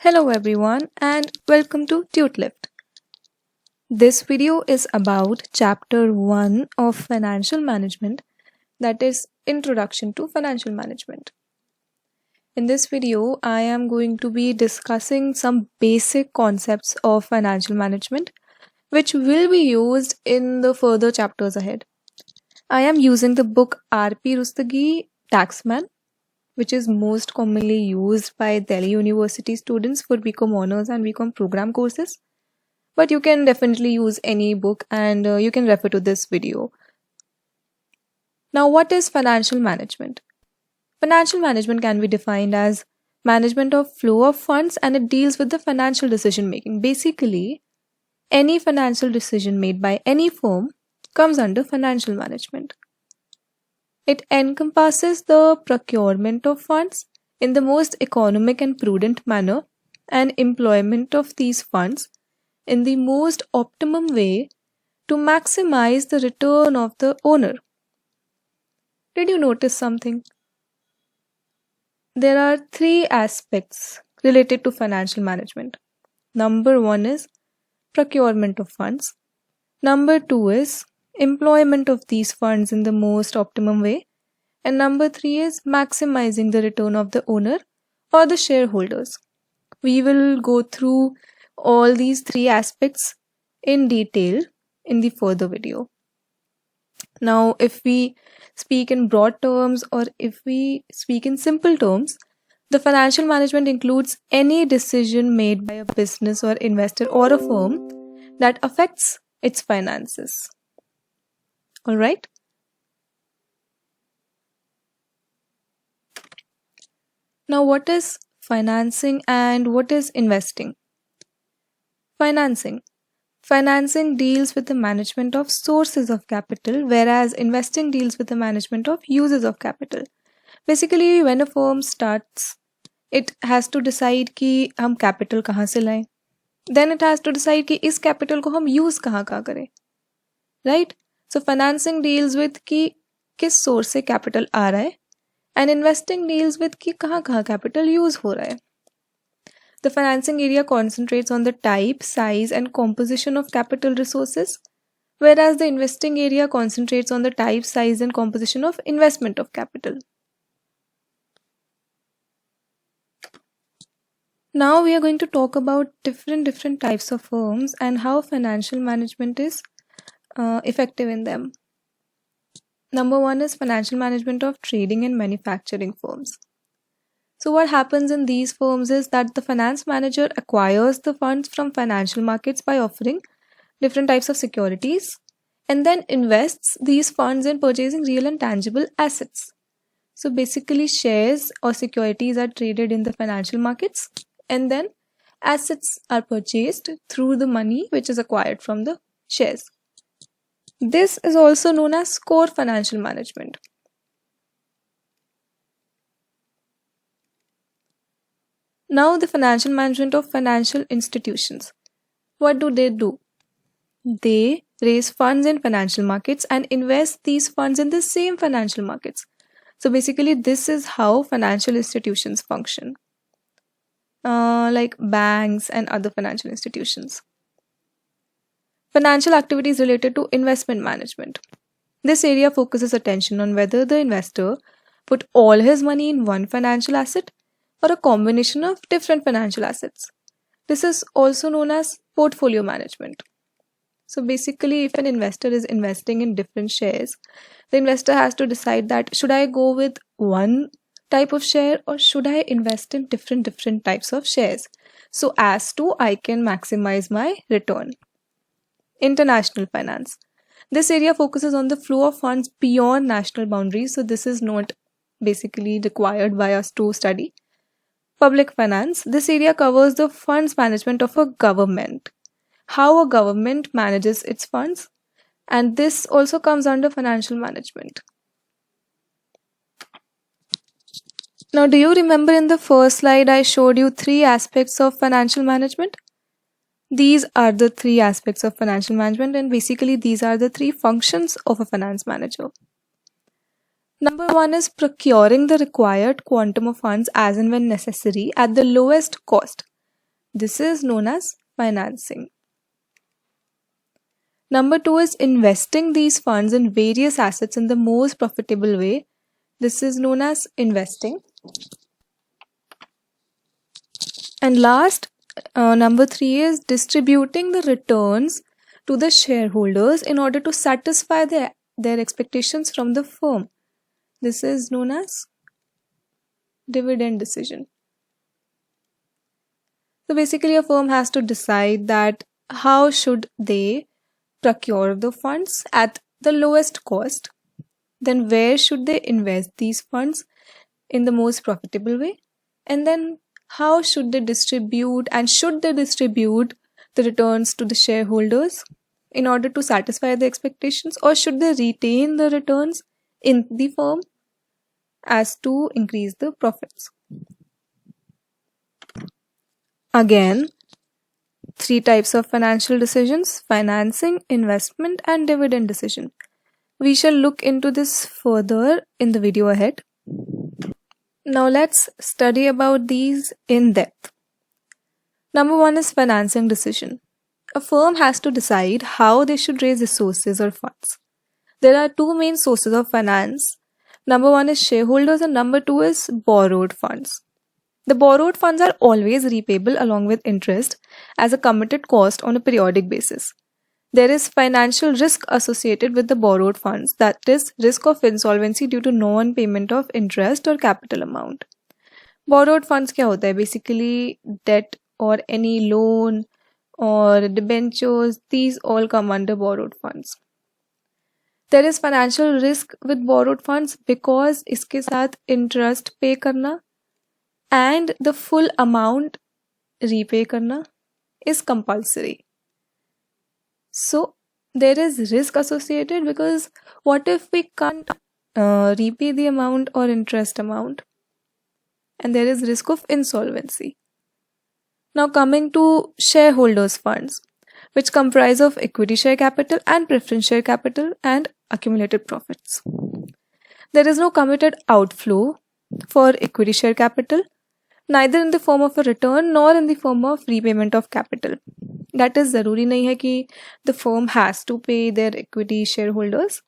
Hello everyone and welcome to TuteLift. This video is about chapter 1 of financial management, that is Introduction to Financial Management. In this video, I am going to be discussing some basic concepts of financial management which will be used in the further chapters ahead. I am using the book R.P. Rustagi, Taxman, which is most commonly used by Delhi University students for BCom Honors and BCom program courses. But you can definitely use any book and you can refer to this video. Now, what is financial management? Financial management can be defined as management of flow of funds, and it deals with the financial decision making. Basically, any financial decision made by any firm comes under financial management. It encompasses the procurement of funds in the most economic and prudent manner and employment of these funds in the most optimum way to maximize the return of the owner. Did you notice something? There are three aspects related to financial management. Number 1 is procurement of funds. Number 2 is employment of these funds in the most optimum way. And number 3 is maximizing the return of the owner or the shareholders. We will go through all these three aspects in detail in the further video. Now, if we speak in broad terms or if we speak in simple terms, the financial management includes any decision made by a business or investor or a firm that affects its finances. All right? Now, what is financing and what is investing? Financing. Financing deals with the management of sources of capital, whereas investing deals with the management of uses of capital. Basically, when a firm starts, it has to decide कि हम capital कहाँ से लाएं. Then it has to decide कि इस capital को हम use कहाँ करें. Right? So financing deals with कि किस source से capital आ रहा है, and investing deals with कि कहाँ capital use हो रहा है. The financing area concentrates on the type, size, and composition of capital resources, whereas the investing area concentrates on the type, size, and composition of investment of capital. Now we are going to talk about different types of firms and how financial management is effective in them. Number 1 is financial management of trading and manufacturing firms. So what happens in these firms is that the finance manager acquires the funds from financial markets by offering different types of securities and then invests these funds in purchasing real and tangible assets. So basically shares or securities are traded in the financial markets and then assets are purchased through the money which is acquired from the shares. This is also known as core financial management. Now, the financial management of financial institutions. What do? They raise funds in financial markets and invest these funds in the same financial markets. So basically, this is how financial institutions function, like banks and other financial institutions. Financial activities related to investment management. This area focuses attention on whether the investor put all his money in one financial asset or a combination of different financial assets. This is also known as portfolio management. So basically, if an investor is investing in different shares, the investor has to decide that should I go with one type of share or should I invest in different types of shares so as to I can maximize my return. International finance. This area focuses on the flow of funds beyond national boundaries, so this is not basically required by us to study. Public finance. This area covers the funds management of a government, how a government manages its funds, and this also comes under financial management. Now, do you remember in the first slide I showed you three aspects of financial management? These are the three aspects of financial management, and basically these are the three functions of a finance manager. Number 1 is procuring the required quantum of funds as and when necessary at the lowest cost. This is known as financing. Number 2 is investing these funds in various assets in the most profitable way. This is known as investing. And last, number 3 is distributing the returns to the shareholders in order to satisfy their expectations from the firm. This is known as dividend decision. So basically a firm has to decide that how should they procure the funds at the lowest cost, then where should they invest these funds in the most profitable way, and then how should they distribute, and should they distribute the returns to the shareholders in order to satisfy the expectations, or should they retain the returns in the firm as to increase the profits. Again, 3 types of financial decisions: financing, investment, and dividend decision. We shall look into this further in the video ahead. Now let's study about these in depth. Number 1 is financing decision. A firm has to decide how they should raise resources or funds. There are 2 main sources of finance. Number 1 is shareholders and number 2 is borrowed funds. The borrowed funds are always repayable along with interest as a committed cost on a periodic basis. There is financial risk associated with the borrowed funds, that is, risk of insolvency due to non-payment of interest or capital amount. Borrowed funds क्या होता है? Basically, debt or any loan or debentures, these all come under borrowed funds. There is financial risk with borrowed funds because इसके साथ interest pay करना and the full amount repay करना is compulsory. So there is risk associated because what if we can't repay the amount or interest amount, and there is risk of insolvency. Now coming to shareholders funds, which comprise of equity share capital and preference share capital and accumulated profits. There is no committed outflow for equity share capital, neither in the form of a return nor in the form of repayment of capital. That is, ज़रूरी नहीं है कि the firm has to pay their equity shareholders,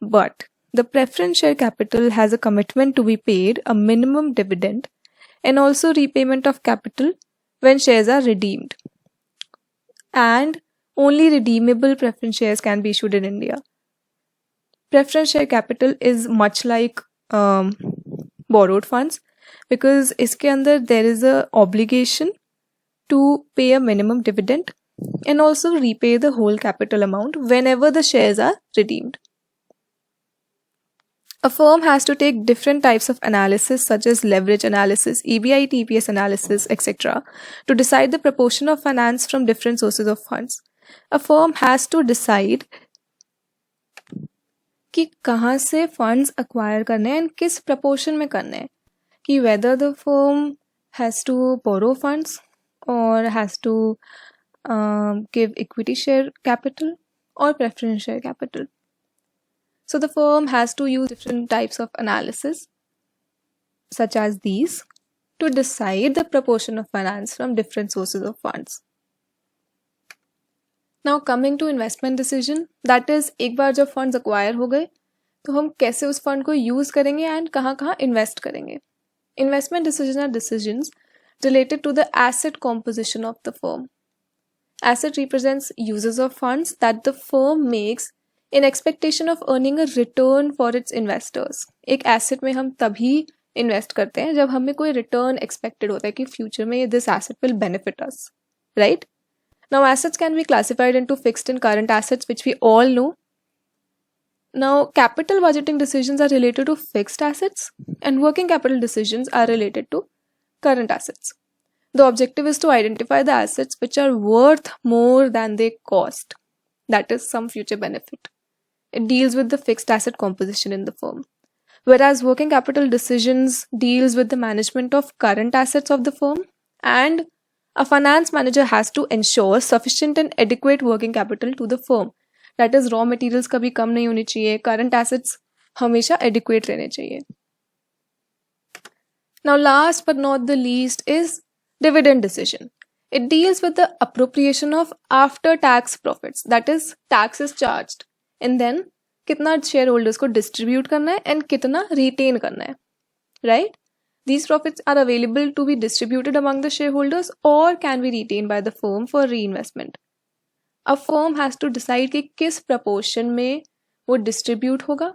but the preference share capital has a commitment to be paid a minimum dividend and also repayment of capital when shares are redeemed. And only redeemable preference shares can be issued in India. Preference share capital is much like borrowed funds because इसके अंदर there is a obligation to pay a minimum dividend and also repay the whole capital amount whenever the shares are redeemed. A firm has to take different types of analysis such as leverage analysis, EBIT, EPS analysis, etc. to decide the proportion of finance from different sources of funds. A firm has to decide कि कहाँ से funds acquire करने हैं and किस proportion में करने हैं, कि whether the firm has to borrow funds or has to give equity share capital or preference share capital. So the firm has to use different types of analysis such as these to decide the proportion of finance from different sources of funds. Now coming to investment decision, that is एक बार जब funds acquire हो गए तो हम कैसे उस fund को use करेंगे and कहाँ कहाँ invest करेंगे. Investment decisions are decisions related to the asset composition of the firm. Asset represents uses of funds that the firm makes in expectation of earning a return for its investors. एक asset में हम तभी invest करते हैं जब हमें कोई return expected होता है कि future में this asset will benefit us, right? Now assets can be classified into fixed and current assets, which we all know. Now capital budgeting decisions are related to fixed assets and working capital decisions are related to current assets. The objective is to identify the assets which are worth more than they cost. That is some future benefit. It deals with the fixed asset composition in the firm. Whereas working capital decisions deals with the management of current assets of the firm, and a finance manager has to ensure sufficient and adequate working capital to the firm. That is, raw materials कभी कम नहीं होनी चाहिए, current assets हमेशा adequate रहने चाहिए. Now last but not the least is dividend decision. It deals with the appropriation of after tax profits, that is tax is charged and then कितना shareholders को distribute करना है and कितना retain करना है, right? These profits are available to be distributed among the shareholders or can be retained by the firm for reinvestment. A firm has to decide कि किस proportion में वो distribute होगा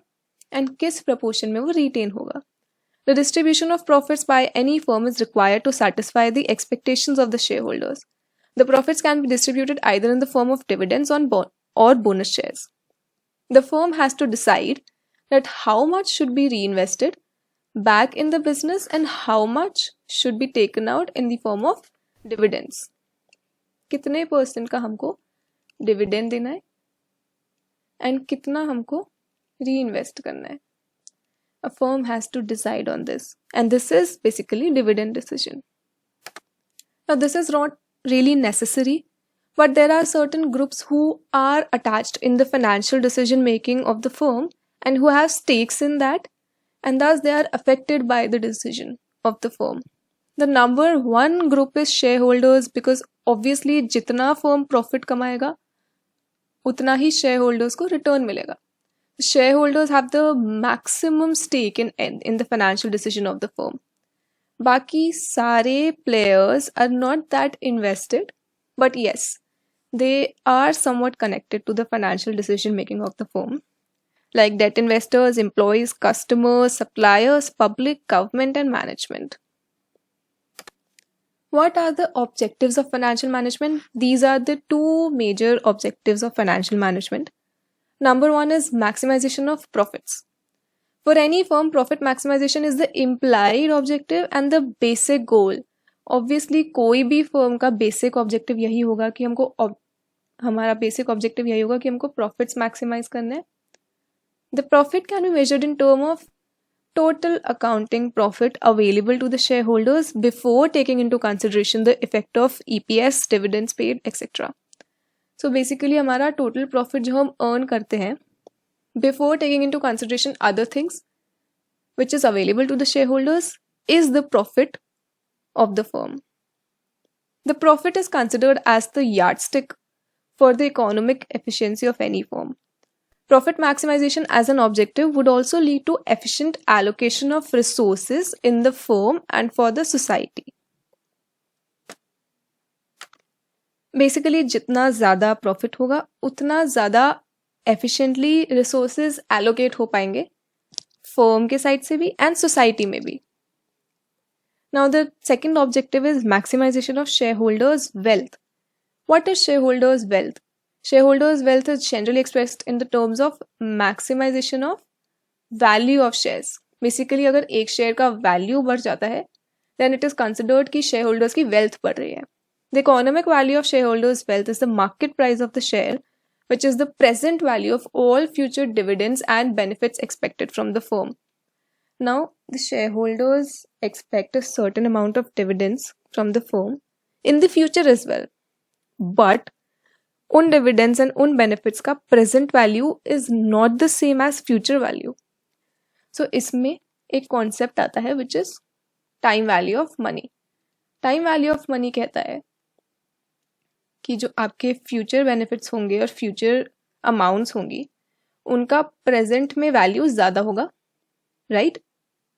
and किस proportion में वो retain होगा. The distribution of profits by any firm is required to satisfy the expectations of the shareholders. The profits can be distributed either in the form of dividends or bonus shares. The firm has to decide that how much should be reinvested back in the business and how much should be taken out in the form of dividends. कितने % का हमको dividend देना है and कितना हमको reinvest करना है. A firm has to decide on this, and this is basically dividend decision. Now this is not really necessary, but there are certain groups who are attached in the financial decision making of the firm and who have stakes in that, and thus they are affected by the decision of the firm. The number one group is shareholders, because obviously जितना firm profit कमाएगा उतना ही shareholders को return मिलेगा. Shareholders have the maximum stake in the financial decision of the firm. बाकी सारे players are not that invested, but yes, they are somewhat connected to the financial decision making of the firm, like debt investors, employees, customers, suppliers, public, government, and management. What are the objectives of financial management? These are the two major objectives of financial management. Number one is maximization of profits. For any firm, profit maximization is the implied objective and the basic goal. Obviously, कोई भी firm का basic objective यही होगा कि हमारा basic objective यही होगा कि हमको profits maximize करने हैं. The profit can be measured in terms of total accounting profit available to the shareholders before taking into consideration the effect of EPS, dividends paid, etc. So basically हमारा total profit जो हम earn करते हैं before taking into consideration other things which is available to the shareholders is the profit of the firm. The profit is considered as the yardstick for the economic efficiency of any firm. Profit maximization as an objective would also lead to efficient allocation of resources in the firm and for the society. Basically जितना ज़्यादा profit होगा उतना ज़्यादा efficiently resources allocate हो पाएंगे firm के side से भी and society में भी. Now the second objective is maximization of shareholders' wealth. What is shareholders' wealth? Shareholders' wealth is generally expressed in the terms of maximization of value of shares. Basically अगर एक share का value बढ़ जाता है then it is considered कि shareholders की wealth बढ़ रही है. The economic value of shareholders' wealth is the market price of the share, which is the present value of all future dividends and benefits expected from the firm. Now, the shareholders expect a certain amount of dividends from the firm in the future as well. But उन dividends and उन benefits का present value is not the same as future value. So इसमें एक concept आता है which is time value of money. Time value of money कहता है कि जो आपके future benefits होंगे और future amounts होंगी उनका present में value ज़्यादा होगा, right,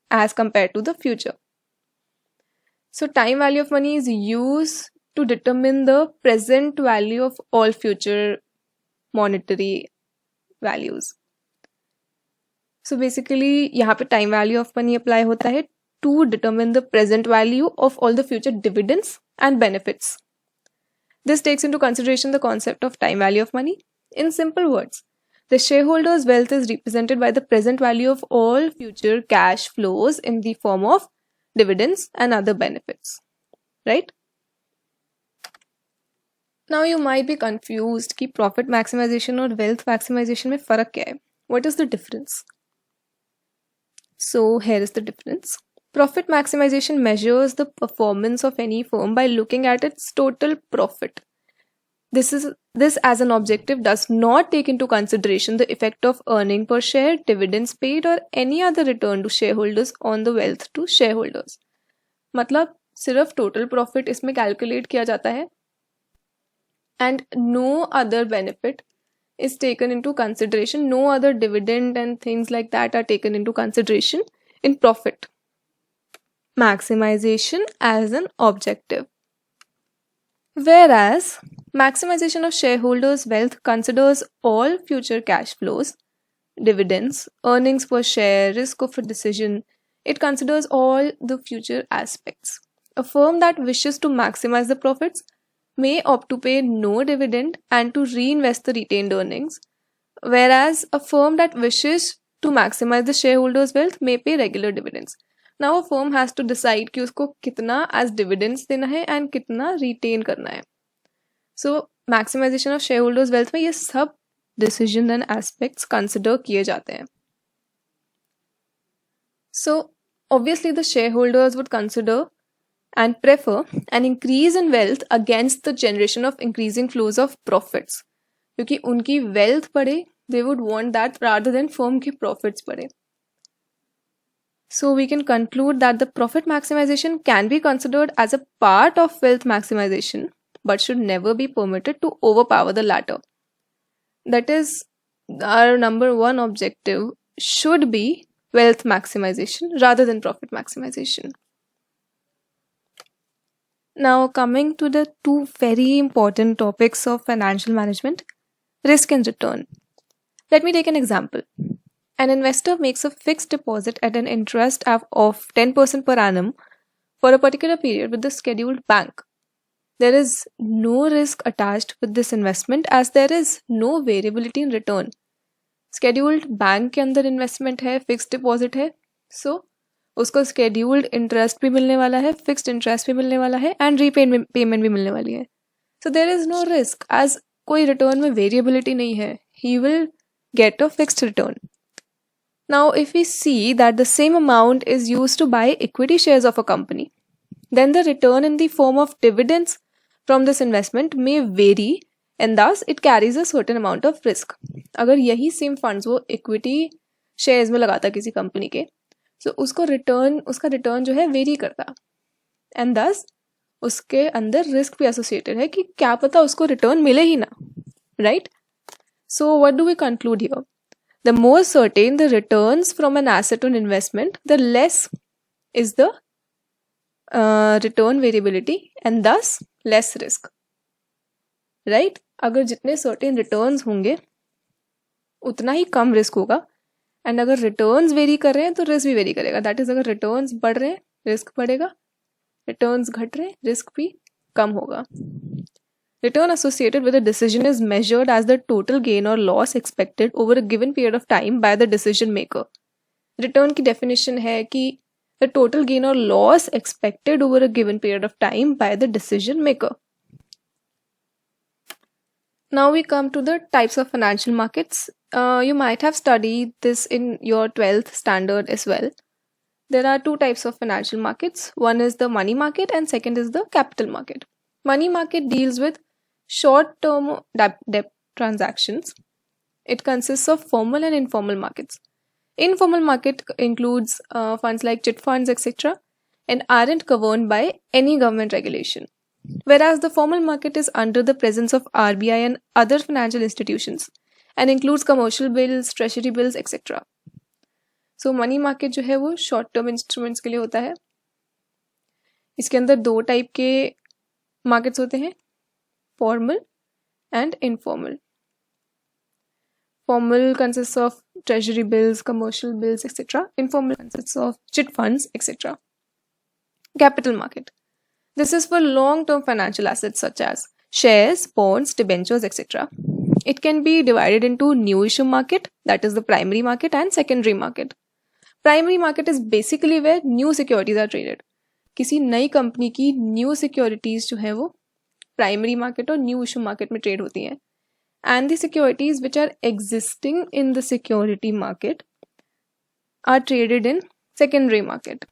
as compared to the future. So time value of money is used to determine the present value of all future monetary values. So basically यहाँ पे time value of money apply होता है to determine the present value of all the future dividends and benefits. This takes into consideration the concept of time value of money. In simple words, the shareholders' wealth is represented by the present value of all future cash flows in the form of dividends and other benefits, right? Now you might be confused कि profit maximization और wealth maximization में फर्क क्या है? What is the difference? So here is the difference. Profit maximization measures the performance of any firm by looking at its total profit. This as an objective does not take into consideration the effect of earning per share, dividends paid or any other return to shareholders on the wealth to shareholders. मतलब सिर्फ total profit इसमें calculate किया जाता है and no other benefit is taken into consideration. No other dividend and things like that are taken into consideration in profit. Maximization as an objective. Whereas maximization of shareholders' wealth considers all future cash flows, dividends, earnings per share, risk of a decision. It considers all the future aspects. A firm that wishes to maximize the profits may opt to pay no dividend and to reinvest the retained earnings, whereas a firm that wishes to maximize the shareholders' wealth may pay regular dividends. Now a firm has to decide कि उसको कितना as dividends देना है and कितना retain करना है. So maximization of shareholders' wealth में ये सब decision and aspects consider किए जाते हैं. So obviously the shareholders would consider and prefer an increase in wealth against the generation of increasing flows of profits. क्योंकि उनकी wealth बढ़े, they would want that rather than firm की profits बढ़े. So we can conclude that the profit maximization can be considered as a part of wealth maximization, but should never be permitted to overpower the latter. That is, our number one objective should be wealth maximization rather than profit maximization. Now, coming to the two very important topics of financial management, risk and return. Let me take an example. An investor makes a fixed deposit at an interest of 10% per annum for a particular period with the scheduled bank. There is no risk attached with this investment as there is no variability in return. Scheduled bank के अंदर investment है, fixed deposit है, so उसको scheduled interest भी मिलने वाला है, fixed interest भी मिलने वाला है and repayment भी मिलने वाली है. So there is no risk as कोई return में variability नहीं है. He will get a fixed return. Now if we see that the same amount is used to buy equity shares of a company, then the return in the form of dividends from this investment may vary and thus it carries a certain amount of risk. अगर यही same funds वो equity shares में लगाता किसी company के, so उसका return जो है vary करता and thus उसके अंदर risk भी associated है कि क्या पता उसको return मिले ही ना, right? So what do we conclude here? The more certain the returns from an asset on investment, the less is the return variability and thus less risk, right? अगर जितने certain returns होंगे उतना ही कम risk होगा and अगर returns vary कर रहे हैं तो risk भी vary करेगा. That is अगर returns बढ़ रहे हैं risk बढ़ेगा, returns घट रहे हैं risk भी कम होगा. Return associated with a decision is measured as the total gain or loss expected over a given period of time by the decision maker. Return की definition है कि the total gain or loss expected over a given period of time by the decision maker. Now we come to the types of financial markets. You might have studied this in your 12th standard as well. There are two types of financial markets. One is the money market and second is the capital market. Money market deals with short-term debt transactions. It consists of formal and informal markets. Informal market includes funds like chit funds, etc. and aren't governed by any government regulation. Whereas the formal market is under the presence of RBI and other financial institutions and includes commercial bills, treasury bills, etc. So money market जो है वो short term instruments के लिए होता है. इसके अंदर दो टाइप के markets होते हैं, formal and informal. Formal consists of treasury bills, commercial bills, etc. Informal consists of chit funds, etc. Capital market. This is for long-term financial assets such as shares, bonds, debentures, etc. It can be divided into new issue market, that is the primary market, and secondary market. Primary market is basically where new securities are traded. किसी नई company की new securities जो है वो primary market और new issue market में trade होती हैं. And the securities which are existing in the security market are traded in secondary market.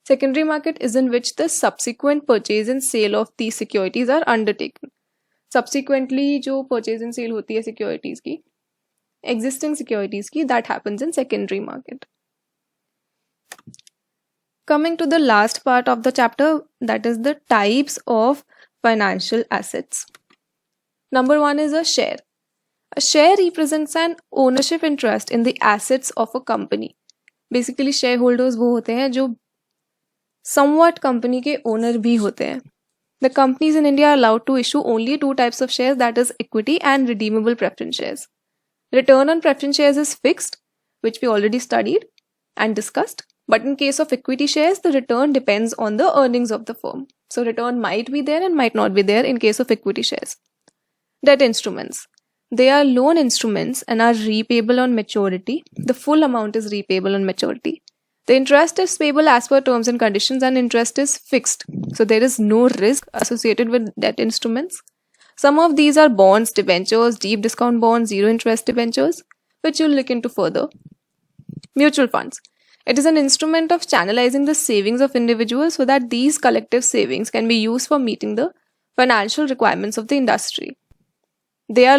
Secondary market is in which the subsequent purchase and sale of these securities are undertaken. Subsequently जो purchase and sale होती है securities की, existing securities की, that happens in secondary market. Coming to the last part of the chapter, that is the types of financial assets. Number one is a share. A share represents an ownership interest in the assets of a company. Basically, shareholders वो होते हैं जो somewhat company के owner भी होते हैं. The companies in India are allowed to issue only two types of shares, that is equity and redeemable preference shares. Return on preference shares is fixed, which we already studied and discussed. But in case of equity shares, the return depends on the earnings of the firm. So return might be there and might not be there in case of equity shares. Debt instruments. They are loan instruments and are repayable on maturity. The full amount is repayable on maturity. The interest is payable as per terms and conditions, and interest is fixed. So there is no risk associated with debt instruments. Some of these are bonds, debentures, deep discount bonds, zero interest debentures, which you'll look into further. Mutual funds. It is an instrument of channelizing the savings of individuals so that these collective savings can be used for meeting the financial requirements of the industry. They are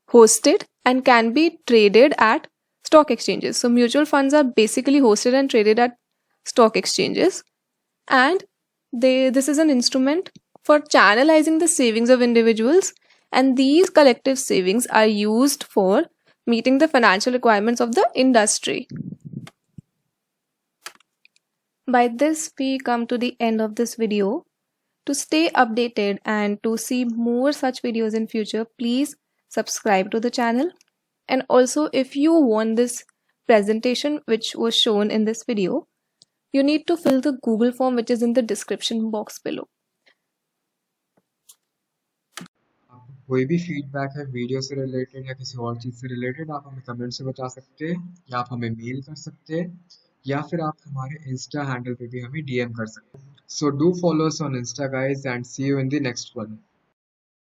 hosted and can be traded at stock exchanges. So mutual funds are basically hosted and traded at stock exchanges, and this is an instrument for channelizing the savings of individuals, and these collective savings are used for meeting the financial requirements of the industry. By this, we come to the end of this video. To stay updated and to see more such videos in future, please subscribe to the channel. And also, if you want this presentation which was shown in this video, you need to fill the Google form which is in the description box below. कोई भी feedback है video से related या किसी और चीज़ से related, आप हमें कमेंट से बता सकते हैं, या आप हमें मेल कर सकते हैं, या फिर आप हमारे इंस्टा हैंडल पे भी हमें डीएम कर सकते हैं. So do follow us on insta guys and see you in the next one.